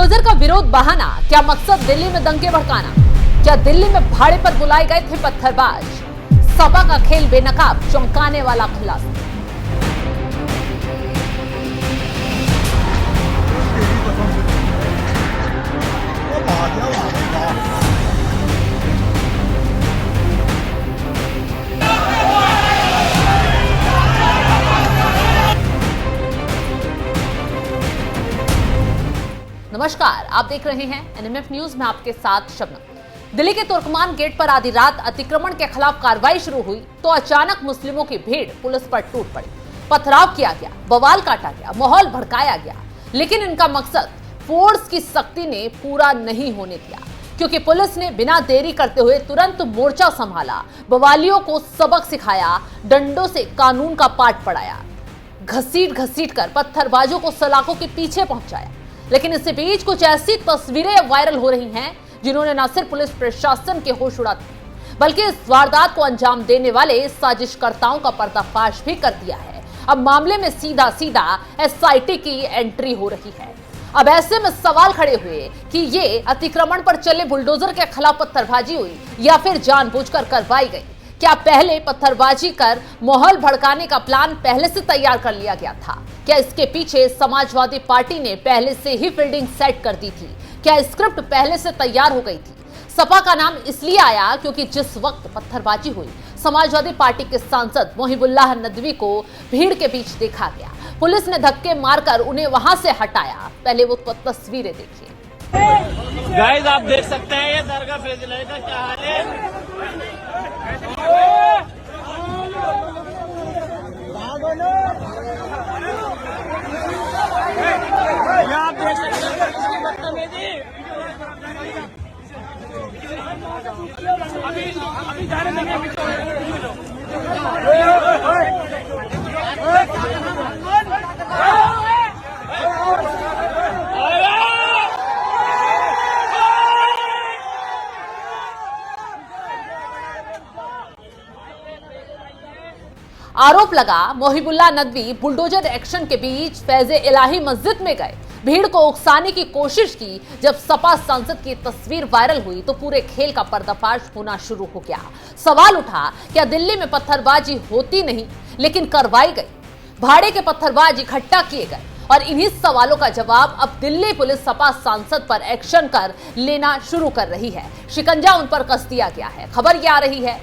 Bulldozer का विरोध बहाना, क्या मकसद दिल्ली में दंगे भड़काना? क्या दिल्ली में भाड़े पर बुलाए गए थे पत्थरबाज? सपा का खेल बेनकाब, चौंकाने वाला खुलासा। नमस्कार, आप देख रहे हैं एनएमएफ न्यूज में आपके साथ शबनम। दिल्ली के तुर्कमान गेट पर आधी रात अतिक्रमण के खिलाफ कार्रवाई शुरू हुई तो अचानक मुस्लिमों की भीड़ पुलिस पर टूट पड़ी। पथराव किया गया, बवाल काटा गया, माहौल भड़काया गया, लेकिन इनका मकसद फोर्स की सख्ती ने पूरा नहीं होने दिया, क्योंकि पुलिस ने बिना देरी करते हुए तुरंत मोर्चा संभाला, बवालियों को सबक सिखाया, डंडों से कानून का पाठ पढ़ाया, घसीट घसीट कर पत्थरबाजों को सलाखों के पीछे पहुंचाया। लेकिन इसी बीच कुछ ऐसी तस्वीरें वायरल हो रही हैं जिन्होंने न सिर्फ पुलिस प्रशासन के होश उड़ा दिए, बल्कि इस वारदात को अंजाम देने वाले साजिशकर्ताओं का पर्दाफाश भी कर दिया है। अब मामले में सीधा सीधा एसआईटी की एंट्री हो रही है। अब ऐसे में सवाल खड़े हुए कि ये अतिक्रमण पर चले बुलडोजर के खिलाफ पत्थरबाजी हुई या फिर जानबूझकर करवाई गई। क्या पहले पत्थरबाजी कर माहौल भड़काने का प्लान पहले से तैयार कर लिया गया था? क्या इसके पीछे समाजवादी पार्टी ने पहले से ही फील्डिंग सेट कर दी थी? क्या स्क्रिप्ट पहले से तैयार हो गई थी? सपा का नाम इसलिए आया क्योंकि जिस वक्त पत्थरबाजी हुई, समाजवादी पार्टी के सांसद मोहिबुल्लाह नदवी को भीड़ के बीच देखा गया। पुलिस ने धक्के मारकर उन्हें वहां से हटाया। पहले वो तस्वीरें देखिए। गाइस, आप देख सकते हैं ये दरगाह फैजलाई का क्या हाल है। आप देख सकते हैं किसकी बदतमीजी। अभी जाने देंगे। आरोप लगा मोहिबुल्लाह नदवी बुलडोजर एक्शन के बीच फैज़े इलाही मस्जिद में गए, भीड़ को उकसाने की कोशिश की। जब सपा सांसद की तस्वीर वायरल हुई तो पूरे खेल का पर्दाफाश होना शुरू हो गया। सवाल उठा, क्या दिल्ली में पत्थरबाजी होती नहीं लेकिन करवाई गई? भाड़े के पत्थरबाज इकट्ठा किए गए और इन्हीं सवालों का जवाब अब दिल्ली पुलिस सपा सांसद पर एक्शन कर लेना शुरू कर रही है। शिकंजा उन पर कस दिया गया है। खबर ये आ रही है,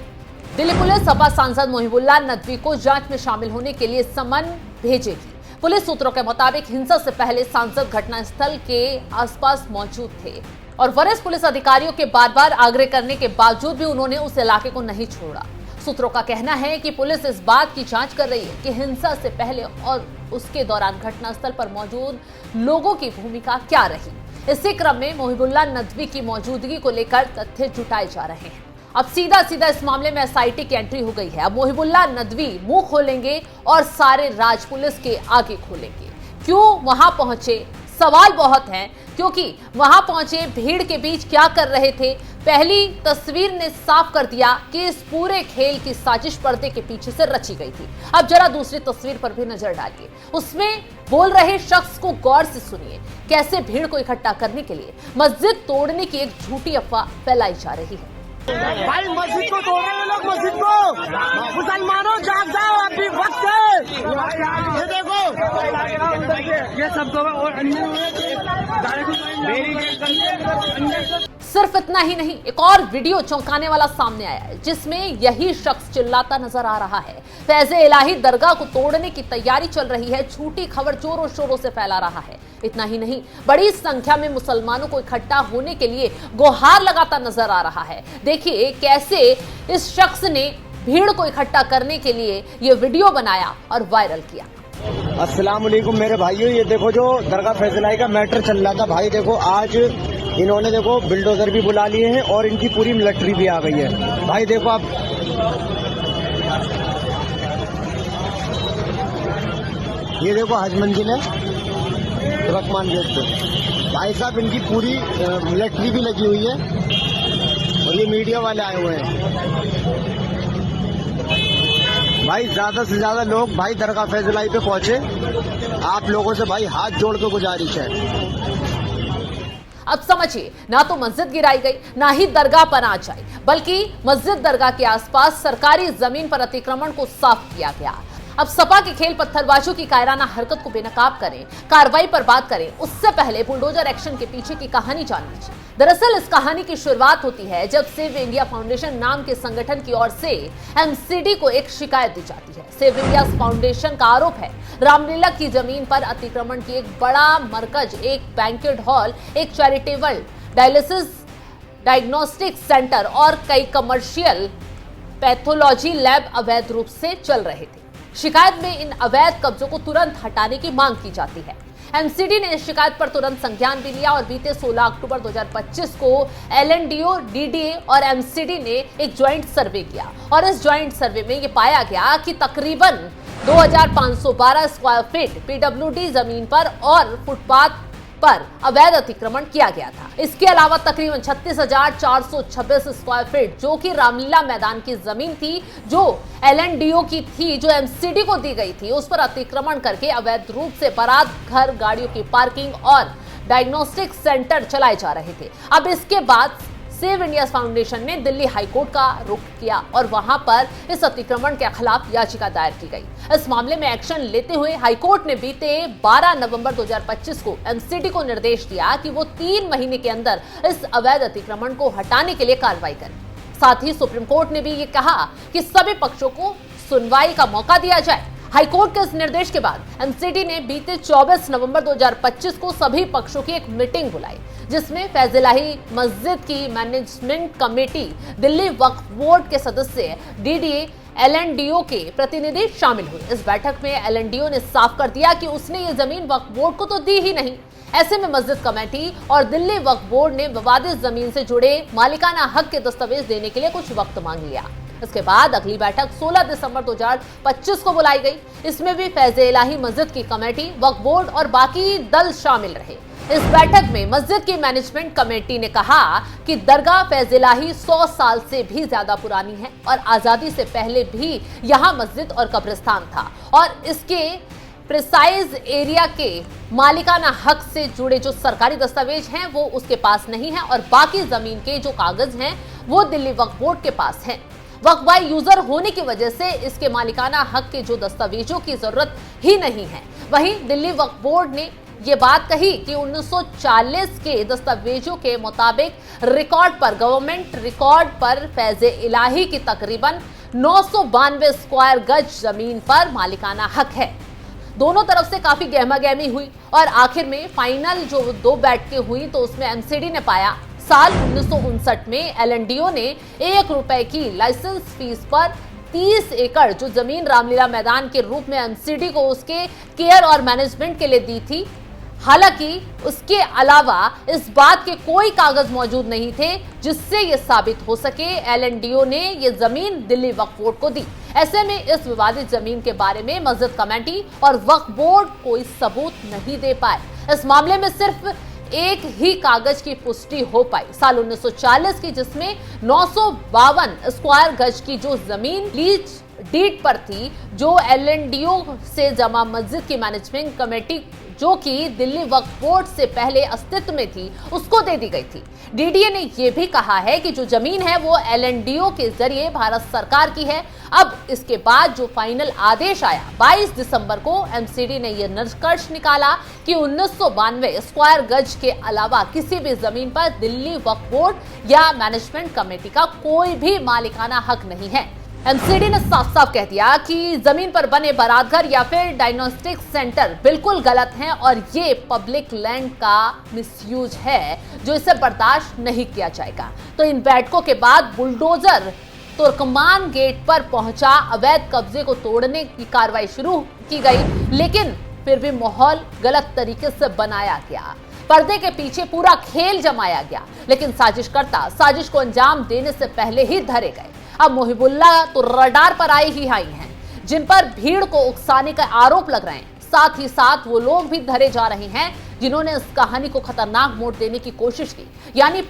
दिल्ली पुलिस सपा सांसद मोहिबुल्लाह नदवी को जांच में शामिल होने के लिए समन भेजेगी। पुलिस सूत्रों के मुताबिक हिंसा से पहले सांसद घटनास्थल के आसपास मौजूद थे और वरिष्ठ पुलिस अधिकारियों के बार बार आग्रह करने के बावजूद भी उन्होंने उस इलाके को नहीं छोड़ा। सूत्रों का कहना है कि पुलिस इस बात की जांच कर रही है कि हिंसा से पहले और उसके दौरान घटनास्थल पर मौजूद लोगों की भूमिका क्या रही। इसी क्रम में मोहिबुल्लाह नदवी की मौजूदगी को लेकर तथ्य जुटाए जा रहे हैं। अब सीधा सीधा इस मामले में एसआईटी की एंट्री हो गई है। अब मोहिबुल्लाह नदवी मुंह खोलेंगे और सारे राज पुलिस के आगे खोलेंगे। क्यों वहां पहुंचे? सवाल बहुत हैं, क्योंकि वहां पहुंचे भीड़ के बीच क्या कर रहे थे? पहली तस्वीर ने साफ कर दिया कि इस पूरे खेल की साजिश पर्दे के पीछे से रची गई थी। अब जरा दूसरी तस्वीर पर भी नजर डालिए। उसमें बोल रहे शख्स को गौर से सुनिए, कैसे भीड़ को इकट्ठा करने के लिए मस्जिद तोड़ने की एक झूठी अफवाह फैलाई जा रही है। भाई मस्जिद को तोड़ रहे हैं लोग, मस्जिद को। मुसलमानों जाग जाओ, अभी वक्त है। ये देखो, ये सब सिर्फ इतना ही नहीं, एक और वीडियो चौंकाने वाला सामने आया है जिसमें यही शख्स चिल्लाता नजर आ रहा है। फैज़े इलाही दरगाह को तोड़ने की तैयारी चल रही है। झूठी खबर जोरों शोरों से फैला रहा है। इतना ही नहीं, बड़ी संख्या में मुसलमानों को इकट्ठा होने के लिए गुहार लगाता नजर आ रहा है। देखिए कैसे इस शख्स ने भीड़ को इकट्ठा करने के लिए ये वीडियो बनाया और वायरल किया। अस्सलाम वालेकुम मेरे भाइयों, ये देखो जो दरगाह फैजलाई का मैटर चल रहा था भाई, देखो आज इन्होंने देखो बिल्डोजर भी बुला लिए हैं और इनकी पूरी मिलिट्री भी आ गई है। भाई देखो आप, ये देखो हज मंजिल है तुर्कमान गेट पे। भाई साहब इनकी पूरी मिलिट्री भी लगी हुई है और ये मीडिया वाले आए हुए हैं। भाई ज्यादा से ज्यादा लोग भाई दरगाह फैजलाई पे पहुंचे। आप लोगों से भाई हाथ जोड़ के गुजारिश है। अब समझिए, ना तो मस्जिद गिराई गई, ना ही दरगाह पर आंच आई, बल्कि मस्जिद दरगाह के आसपास सरकारी जमीन पर अतिक्रमण को साफ किया गया। अब सपा के खेल पत्थरबाजों की कायराना हरकत को बेनकाब करें, कार्रवाई पर बात करें, उससे पहले बुलडोजर एक्शन के पीछे की कहानी जान लीजिए। दरअसल इस कहानी की शुरुआत होती है जब सेव इंडिया फाउंडेशन नाम के संगठन की ओर से एमसीडी को एक शिकायत दी जाती है। सेव इंडिया फाउंडेशन का आरोप है रामलीला की जमीन पर अतिक्रमण की एक बड़ा मरकज, एक बैंक्वेट हॉल, एक चैरिटेबल डायलिसिस डायग्नोस्टिक सेंटर और कई कमर्शियल पैथोलॉजी लैब अवैध रूप से चल रहे थे। शिकायत में इन अवैध कब्जों को तुरंत हटाने की मांग की जाती है। एमसीडी ने इस शिकायत पर तुरंत संज्ञान भी लिया और बीते 16 अक्टूबर 2025 को एलएनडीओ, डीडीए और एमसीडी ने एक ज्वाइंट सर्वे किया और इस ज्वाइंट सर्वे में यह पाया गया कि तकरीबन 2512 स्क्वायर फीट पीडब्ल्यूडी जमीन पर और फुटपाथ पर अवैध अतिक्रमण किया गया था। इसके अलावा तकरीबन 36,426 स्क्वायर फीट जो कि रामलीला मैदान की जमीन थी, जो एलएनडीओ की थी, जो एमसीडी को दी गई थी, उस पर अतिक्रमण करके अवैध रूप से बारात घर, गाड़ियों की पार्किंग और डायग्नोस्टिक सेंटर चलाए जा रहे थे। अब इसके बाद सेव इंडिया फाउंडेशन ने दिल्ली हाईकोर्ट का रुख किया और वहां पर इस अतिक्रमण के खिलाफ याचिका दायर की गई। इस मामले में एक्शन लेते हुए हाईकोर्ट ने बीते 12 नवंबर 2025 को एमसीडी को निर्देश दिया कि वो 3 महीने के अंदर इस अवैध अतिक्रमण को हटाने के लिए कार्रवाई करें। साथ ही सुप्रीम कोर्ट ने भी ये कहा कि सभी पक्षों को सुनवाई का मौका दिया जाए। हाईकोर्ट के इस निर्देश के बाद एमसीडी ने बीते 24 नवंबर 2025 को सभी पक्षों की एक मीटिंग बुलाई, जिसमें फैज इलाही मस्जिद की management committee, Delhi Waqf board के सदस्य, डीडीए, एलएनडीओ के प्रतिनिधि शामिल हुए। इस बैठक में एलएनडीओ ने साफ कर दिया कि उसने ये जमीन वक्फ बोर्ड को तो दी ही नहीं। ऐसे में मस्जिद कमेटी और दिल्ली वक्फ बोर्ड ने विवादित जमीन से जुड़े मालिकाना हक के दस्तावेज देने के लिए कुछ वक्त मांग लिया। इसके बाद अगली बैठक 16 दिसंबर 2025 को बुलाई गई। इसमें भी फैज इलाही मस्जिद की कमेटी, वक्फ बोर्ड और बाकी दल शामिल रहे। इस बैठक में मस्जिद की मैनेजमेंट कमेटी ने कहा कि दरगाह फैज इलाही 100 साल से भी ज्यादा पुरानी है और आजादी से पहले भी यहाँ मस्जिद और कब्रिस्तान था और इसके प्रिसाइज एरिया के मालिकाना हक से जुड़े जो सरकारी दस्तावेज हैं वो उसके पास नहीं है और बाकी जमीन के जो कागज हैं वो दिल्ली वक्फ बोर्ड के पास हैं। वक्फ बाय यूजर होने की वजह से इसके मालिकाना हक के जो दस्तावेजों की जरूरत ही नहीं है। वहीं दिल्ली वक्फ बोर्ड ने ये बात कही कि 1940 के दस्तावेजों के मुताबिक रिकॉर्ड पर, गवर्नमेंट रिकॉर्ड पर फैज इलाही की तकरीबन 992 स्क्वायर गज जमीन पर मालिकाना हक है। दोनों तरफ से काफी गहमा गहमी हुई और आखिर में फाइनल जो 2 बैठकें हुई तो उसमें एमसीडी ने पाया साल 1959 में एलएनडीओ ने 1 रुपए की लाइसेंस फीस पर 30 एकड़ जो जमीन रामलीला मैदान के रूप में एमसीडी को उसके केयर और मैनेजमेंट के लिए दी थी। हालांकि उसके अलावा इस बात के कोई कागज मौजूद नहीं थे जिससे यह साबित हो सके एलएनडीओ ने यह जमीन दिल्ली वक्फ बोर्ड को दी। ऐसे में इस विवादित जमीन के बारे में मस्जिद कमेटी और वक्फ बोर्ड कोई सबूत नहीं दे पाए। इस मामले में सिर्फ एक ही कागज की पुष्टि हो पाई साल 1940 की, जिसमें 952 स्क्वायर गज की जो जमीन लीज डीड पर थी, जो एलएनडीओ से जमा मस्जिद की मैनेजमेंट कमेटी जो कि दिल्ली वक्फ बोर्ड से पहले अस्तित्व में थी, उसको दे दी गई थी। डीडीए ने यह भी कहा है कि जो जमीन है वो एलएनडीओ के जरिए भारत सरकार की है। अब इसके बाद जो फाइनल आदेश आया 22 दिसंबर को, एमसीडी ने यह निष्कर्ष निकाला कि 1992 स्क्वायर गज के अलावा किसी भी जमीन पर दिल्ली वक्फ बोर्ड या मैनेजमेंट कमेटी का कोई भी मालिकाना हक नहीं है। एमसीडी ने साफ साफ कह दिया कि जमीन पर बने बारात घर या फिर डायग्नोस्टिक सेंटर बिल्कुल गलत हैं और ये पब्लिक लैंड का मिसयूज है जो इसे बर्दाश्त नहीं किया जाएगा। तो इन बैठकों के बाद बुलडोजर तुर्कमान गेट पर पहुंचा, अवैध कब्जे को तोड़ने की कार्रवाई शुरू की गई, लेकिन फिर भी माहौल गलत तरीके से बनाया गया। पर्दे के पीछे पूरा खेल जमाया गया, लेकिन साजिशकर्ता साजिश को अंजाम देने से पहले ही धरे गए। अब मोहिबुल्लाह तो रडार पर आई हैं, जिन पर भीड़ को उकसाने का आरोप लग रहे हैं। साथ ही साथ वो लोग भी धरे जा रहे हैं जिन्होंने इस कहानी को खतरनाक मोड़ देने की कोशिश की, यानी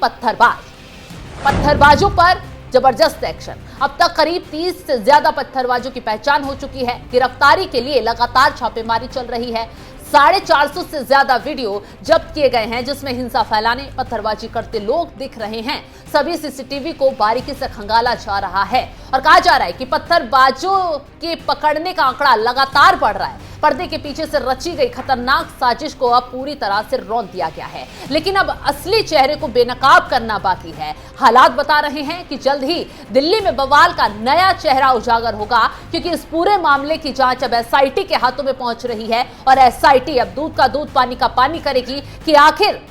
पत्थरबाजों पर जबरदस्त एक्शन। अब तक करीब 30 से ज्यादा पत्थरबाजों की पहचान हो चुकी है। गिरफ्तारी के लिए लगातार छापेमारी चल रही है। 450 से ज्यादा वीडियो जब्त किए गए हैं, जिसमें हिंसा फैलाने, पत्थरबाजी करते लोग दिख रहे हैं। सभी सीसीटीवी को बारीकी से खंगाला जा रहा है और कहा जा रहा है कि पत्थरबाजों के पकड़ने का आंकड़ा लगातार बढ़ रहा है। पर्दे के पीछे से रची गई खतरनाक साजिश को अब पूरी तरह से रौंद दिया गया है, लेकिन अब असली चेहरे को बेनकाब करना बाकी है। हालात बता रहे हैं कि जल्द ही दिल्ली में बवाल का नया चेहरा उजागर होगा, क्योंकि इस पूरे मामले की जांच अब एसआईटी के हाथों में पहुंच रही है और एसआईटी अब दूध का दूध पानी का पानी करेगी कि आखिर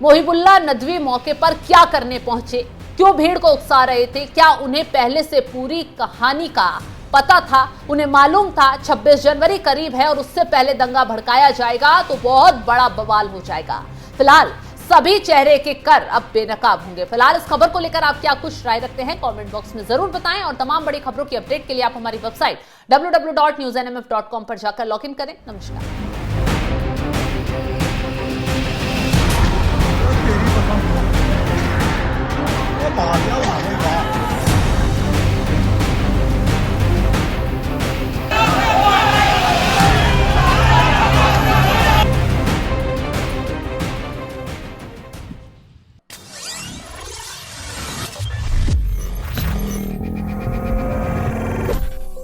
मोहिबुल्लाह नदवी मौके पर क्या करने पहुंचे, क्यों भीड़ को उकसा रहे थे, क्या उन्हें पहले से पूरी कहानी का पता था, उन्हें मालूम था 26 जनवरी करीब है और उससे पहले दंगा भड़काया जाएगा तो बहुत बड़ा बवाल हो जाएगा। फिलहाल सभी चेहरे के कर अब बेनकाब होंगे। फिलहाल इस खबर को लेकर आप क्या कुछ राय रखते हैं, कमेंट बॉक्स में जरूर बताएं और तमाम बड़ी खबरों की अपडेट के लिए आप हमारी वेबसाइट www.newsnmf.com पर जाकर लॉग इन करें। नमस्कार।